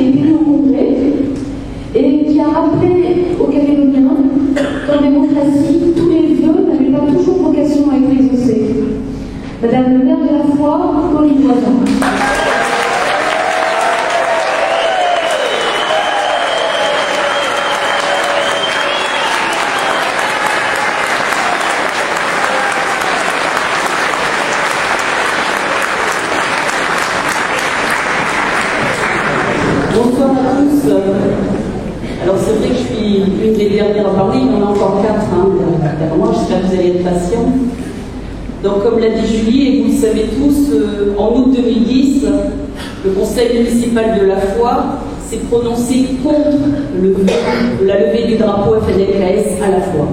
qui est élu au Congrès et qui a rappelé aux Calédoniens qu'en démocratie, tous les vœux n'avaient pas toujours vocation à être exaucés. Madame le maire de la Foire, Corinne Loison. Bonsoir à tous. Alors c'est vrai que je suis une des dernières à parler, il y en a encore 4 derrière moi, j'espère que vous allez être patients. Donc comme l'a dit Julie, et vous le savez tous, en août 2010, le conseil municipal de la Foire s'est prononcé contre la levée du drapeau FNLKS à la Foire.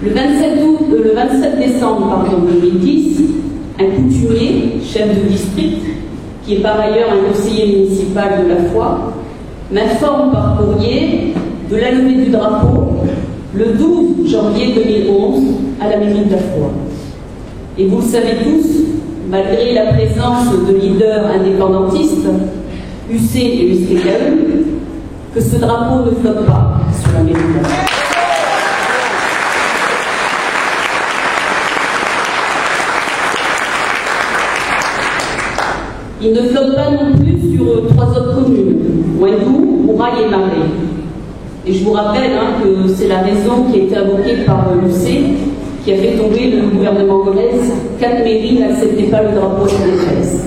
Le 27 décembre 2010, un coutumier, chef de district, qui est par ailleurs un conseiller municipal de la Foire, m'informe par courrier de la levée du drapeau le 12 janvier 2011 à la mairie de la Foire. Et vous le savez tous, malgré la présence de leaders indépendantistes, UC et USTKE, que ce drapeau ne flotte pas sur la mairie de la Foire. Il ne flotte pas non plus sur 3 autres communes, Ouindou, Mouraille et Marais. Et je vous rappelle que c'est la raison qui a été invoquée par l'UC qui a fait tomber le gouvernement Gomez. 4 mairies n'acceptaient pas le drapeau FNLKS.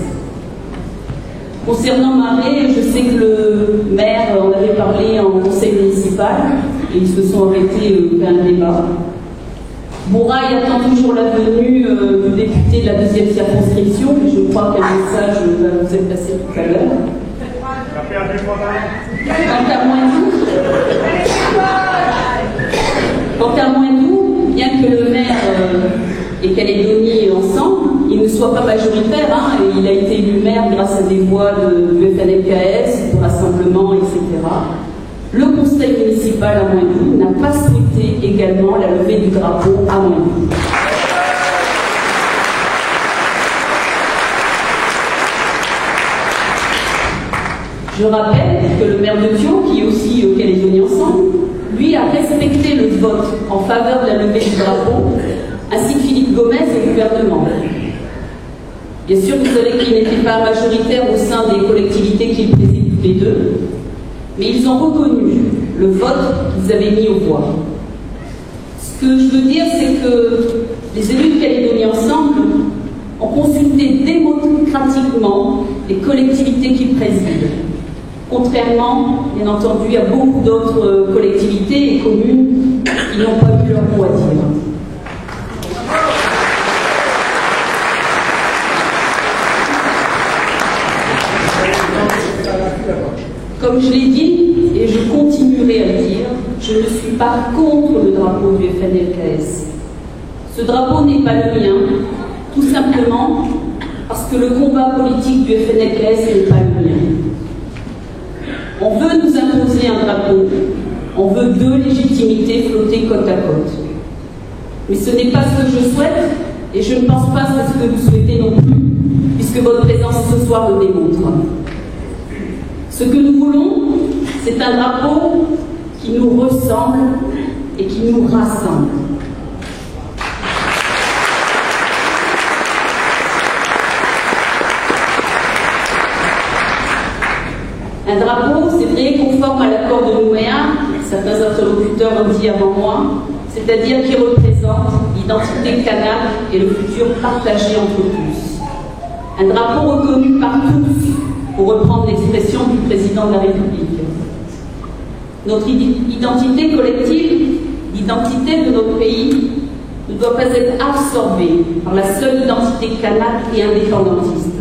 Concernant Marais, je sais que le maire en avait parlé en conseil municipal et ils se sont arrêtés à un débat. Mouraille attend toujours la venue du député de la 2e circonscription, et je crois qu'un message va vous être passé tout à l'heure. Quant à Ouindou, bien que le maire et Calédonie ensemble, il ne soit pas majoritaire, et il a été élu maire grâce à des voix du FNLKS, du rassemblement, etc. Le conseil municipal à Ouindou n'a pas souhaité également la levée du drapeau à Ouindou. Je rappelle que le maire de Thion, qui est aussi au Calédonie Ensemble, lui a respecté le vote en faveur de la levée du drapeau, ainsi que Philippe Gomez et le gouvernement. Bien sûr, vous savez qu'il n'était pas majoritaire au sein des collectivités qu'il préside tous les deux, mais ils ont reconnu le vote qu'ils avaient mis aux voix. Ce que je veux dire, c'est que les élus de Calédonie Ensemble ont consulté démocratiquement les collectivités qu'ils président. Contrairement, bien entendu, à beaucoup d'autres collectivités et communes qui n'ont pas eu leur mot à dire. Comme je l'ai dit, et je continuerai à le dire, je ne suis pas contre le drapeau du FNLKS. Ce drapeau n'est pas le mien, tout simplement parce que le combat politique du FNLKS n'est pas le mien. On veut nous imposer un drapeau, on veut 2 légitimités flotter côte à côte. Mais ce n'est pas ce que je souhaite, et je ne pense pas que c'est ce que vous souhaitez non plus, puisque votre présence ce soir le démontre. Ce que nous voulons, c'est un drapeau qui nous ressemble et qui nous rassemble. Un drapeau, c'est vrai, conforme à l'accord de Nouméa, certains interlocuteurs l'ont dit avant moi, c'est-à-dire qui représente l'identité kanak et le futur partagé entre tous. Un drapeau reconnu par tous, pour reprendre l'expression du président de la République. Notre identité collective, l'identité de notre pays, ne doit pas être absorbée par la seule identité kanak et indépendantiste,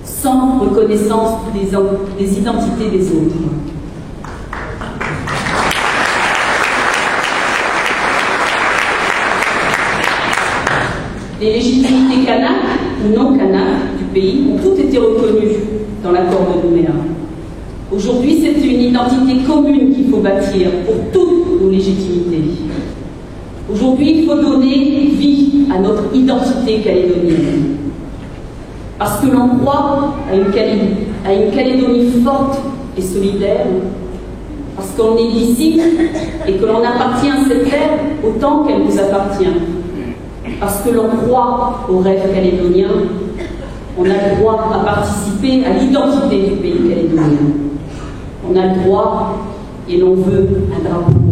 sans reconnaissance des identités des autres. Les légitimités kanak ou non kanak du pays ont toutes été reconnues dans l'accord de Nouméa. Aujourd'hui, c'est une identité commune qu'il faut bâtir pour toutes nos légitimités. Aujourd'hui, il faut donner vie à notre identité calédonienne. Parce que l'on croit à une Calédonie forte et solidaire, parce qu'on est d'ici et que l'on appartient à cette terre autant qu'elle nous appartient. Parce que l'on croit au rêve calédonien, on a le droit à participer à l'identité du pays calédonien. On a le droit et l'on veut un drapeau.